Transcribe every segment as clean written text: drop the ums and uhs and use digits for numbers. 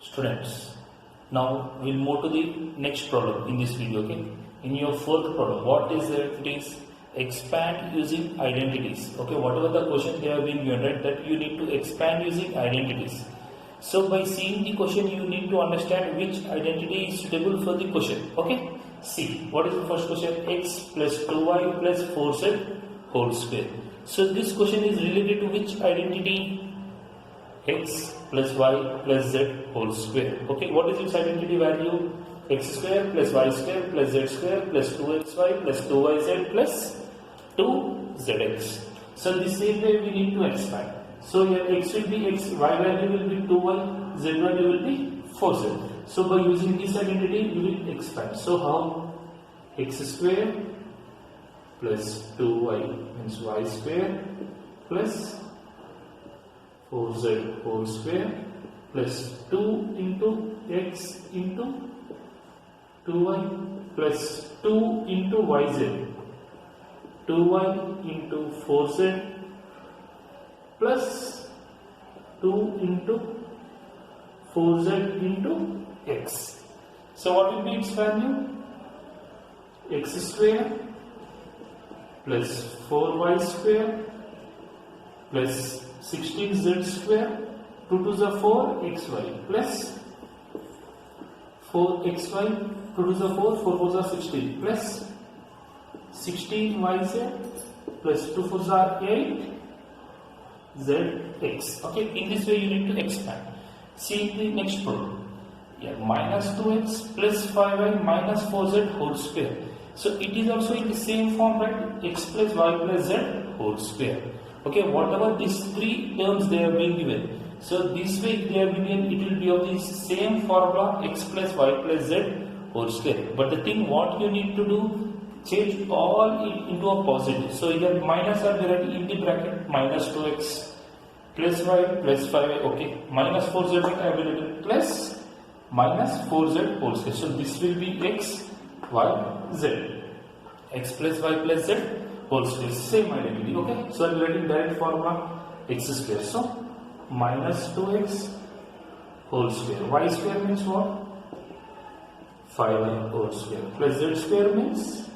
Students, now we'll move to the next problem in this video. Okay, in your fourth problem, what is it? It is expand using identities. Okay, whatever the question they have been given, right, that you need to expand using identities. So by seeing the question, you need to understand which identity is suitable for the question. Okay, see what is the first question: x plus 2y plus 4z whole square. So this question is related to which identity? X plus y plus z whole square. Okay, what is its identity value? X square plus y square plus z square plus 2xy plus 2yz plus 2zx. So the same way we need to expand. So here x will be x, y value will be 2y, z value will be 4z. So by using this identity we will expand. So how? X square plus 2y means y square plus 4z whole square plus 2 into x into 2y plus 2 into yz, 2y into 4z plus 2 into 4z into x. So what will be its value? X square plus 4y square plus 16z square, 2 to the 4 xy plus 4xy, 2 to the 4, 4 to the 16 plus 16yz plus 2 4 8 zx. Okay, in this way you need to expand. See the next problem. Yeah, minus 2x plus 5y minus 4z whole square. So it is also in the same form, right? X plus y plus z whole square. Okay, whatever these three terms they have been given. So this way they have been given, it will be of the same formula, x plus y plus z whole square. But the thing what you need to do, change all it into a positive. So either minus are there in the bracket, minus 2x plus y plus 5y. Okay, minus 4z I have written plus minus 4z whole square. So this will be x, y, z. X plus y plus z whole square, same identity. Okay, so I am writing direct formula x square. So minus 2x whole square. Y square means what? 5y whole square plus z square means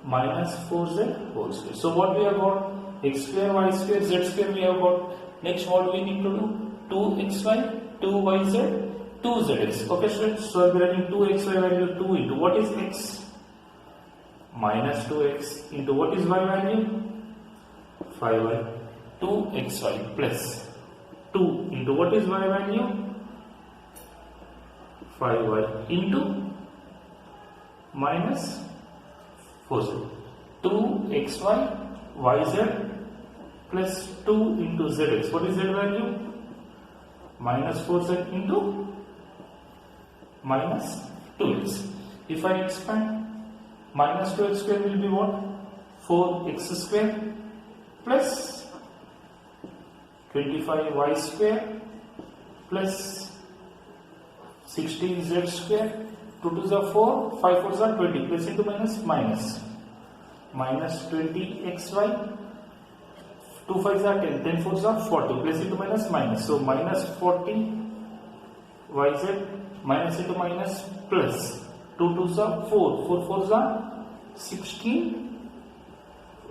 minus 4z whole square. So what we have got? X square, y square, z square we have got. Next what we need to do? 2xy, 2yz, 2zx. Okay students, so I am writing 2xy value 2 into what is x? Minus 2x into what is y value? 5y. 2xy plus 2 into what is y value? 5y into minus 4z. 2xy yz plus 2 into zx. What is z value? Minus 4z into minus 2x. If I expand, minus 2x square will be what? 4x square plus 25y square plus 16z square, 2 to the 4, 5 4s are 20, plus into minus minus 20xy, 2 5s are 10, 10 4s are 40, plus into minus. So minus 40 yz minus into minus plus 2 2s are 4, 4 4s are 16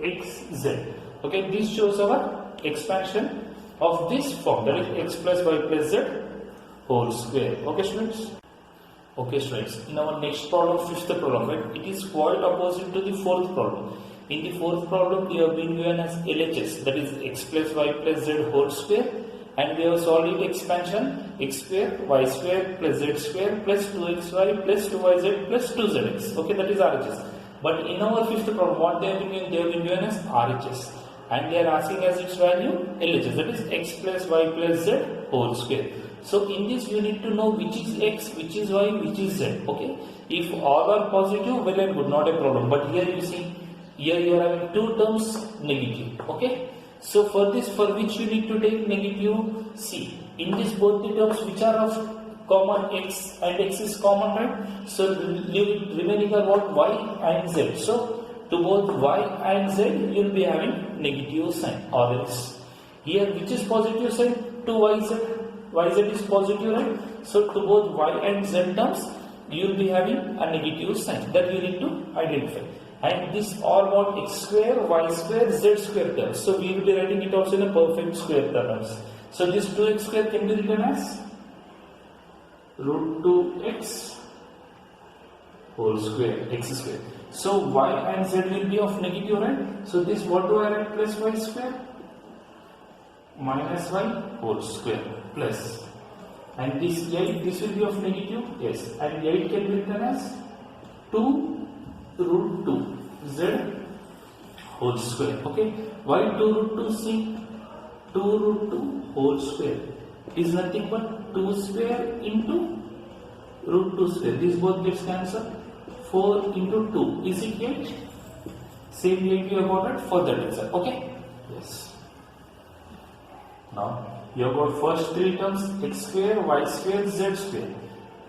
xz. Okay, this shows our expansion of this form, that is x plus y plus z whole square. Okay students? Okay students, in our next problem, fifth problem, right, it is quite opposite to the fourth problem. In the fourth problem we have been given as LHS, that is x plus y plus z whole square, and we have solved it expansion x square y square plus z square plus 2xy plus 2yz plus 2zx. Okay, that is RHS. But in our fifth problem, what they have been given? They have been given as RHS, and they are asking as its value LHS, that is x plus y plus z whole square. So in this you need to know which is x, which is y, which is z. Okay, if all are positive, well and good, not a problem. But here you see, here you are having two terms negative. Okay, so for this, for which you need to take negative, see in this both the terms which are of common x, and x is common, right? So remaining are what? Y and z. So to both y and z you will be having negative sign, or else here which is positive sign? 2yz. yz is positive, right? So to both y and z terms, you will be having a negative sign that you need to identify. And this all about x square, y square, z square terms. So we will be writing it also in a perfect square terms. So this 2x square can be written as root 2x whole square, x square. So y and z will be of negative, right? So this, what do I write? Plus y square minus y whole square plus, and this 8, this will be of negative, yes, and 8 can be written as 2 root 2 z whole square. Okay, why 2 root 2 c? 2 root 2 whole square is nothing but 2 square into root 2 square. This both gets cancelled. 4 into 2 is it 8? Same 8 you have got it for that answer. Okay, yes. Now you have got first three terms, x square, y square, z square,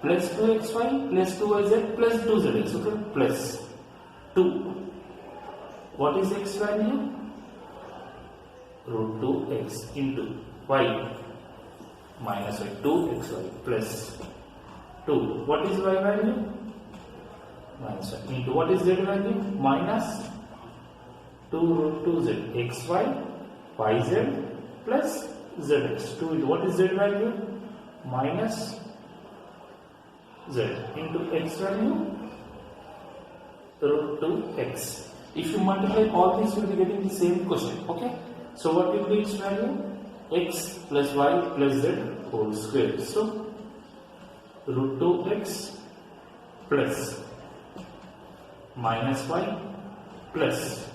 plus 2xy plus 2yz plus 2zx. Okay, plus 2. What is x value? Root 2x into y minus y, 2xy plus 2. What is y value? Minus y into what is z value? Minus 2 root 2z, xy, yz plus zx. 2 into what is z value? Minus z into x value root 2x. If you multiply all these, you will be getting the same question. Okay, so what will be its value? X plus y plus z whole square. So root 2x plus minus y plus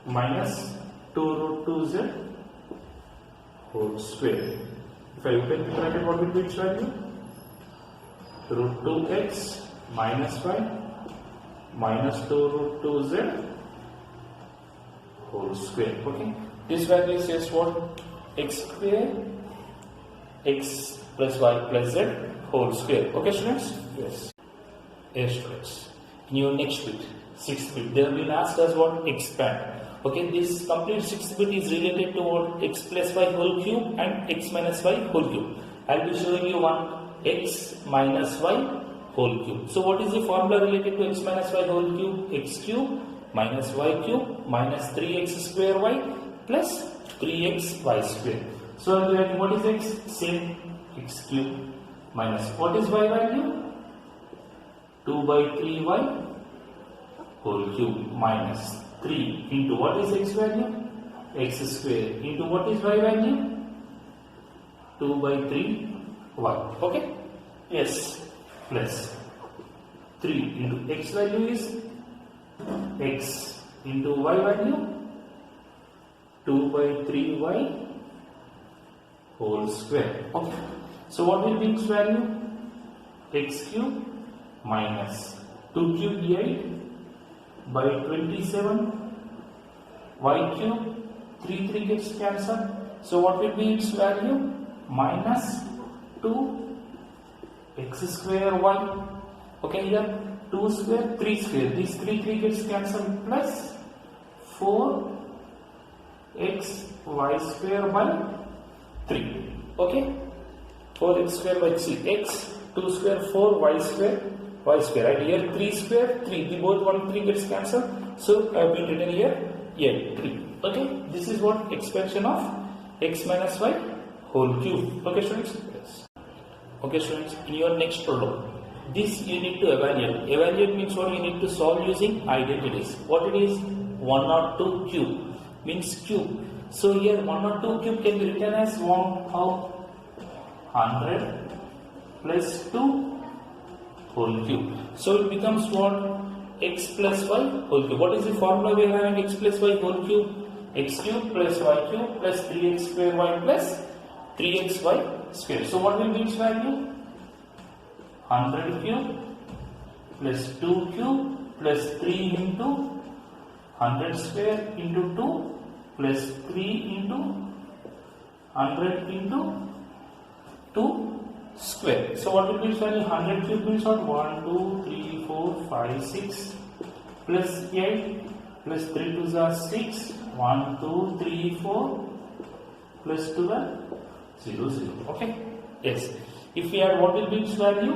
minus 2 root 2z whole square. If I open the bracket, what will be its value? Root 2x minus y minus 2 root 2z whole square. Okay, this value says what? X square, x plus y plus z whole square. Okay, students? Yes. Yes, students. In your next bit, 6th bit, they have been asked us what? Expand. Okay, this complete 6th bit is related to what? X plus y whole cube and x minus y whole cube. I will be showing you one, x minus y whole cube. So what is the formula related to x minus y whole cube? X cube minus y cube minus 3x square y plus 3x y square. So what is x? Same, x cube minus what is y value? 2 by 3y whole cube minus 3 into what is x value? X square into what is y value? 2 by 3y. Okay? Yes. Plus 3 into x value is x into y value 2 by 3y whole square. Okay. So what will be its value? X cube minus 2 cube 8 by 27 y cube 3 gets cancelled. So what will be its value? Minus 2 x square y. Okay, here 2 square 3 square, this 3 gets cancelled plus 4 x y square by 3. Okay, 4 x square by 3, x 2 square 4 y square and here 3 square 3, the both 1 3 gets cancelled, so I have been written here 3. Okay, this is what expansion of x minus y whole cube. Okay, students? Yes. Okay, students, in your next problem, this you need to evaluate. Evaluate means what? You need to solve using identities. What it is? 102 cube means cube. So here 102 cube can be written as 100 plus 2 whole cube. So it becomes what? X plus y whole cube. What is the formula we are having? X plus y whole cube. X cube plus y cube plus 3x square y plus 3xy square. So what will be its value? 100 cube plus 2 cube plus 3 into 100 square into 2 plus 3 into 100 into 2 square. So what will be its value? 100 cube means what? 1, 2, 3, 4, 5, 6 plus 8 plus 3 2s are 6. 1, 2, 3, 4 plus 12, 0, 0. Okay. Yes. If we add, what will be its value?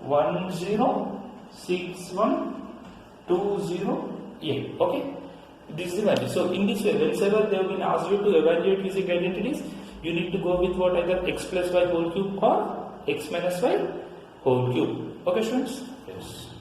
106120A. Okay. This is the value. So in this way, whenever they have been asked you to evaluate using identities, you need to go with what, either x plus y whole cube or x minus y whole cube. Okay, students? Yes.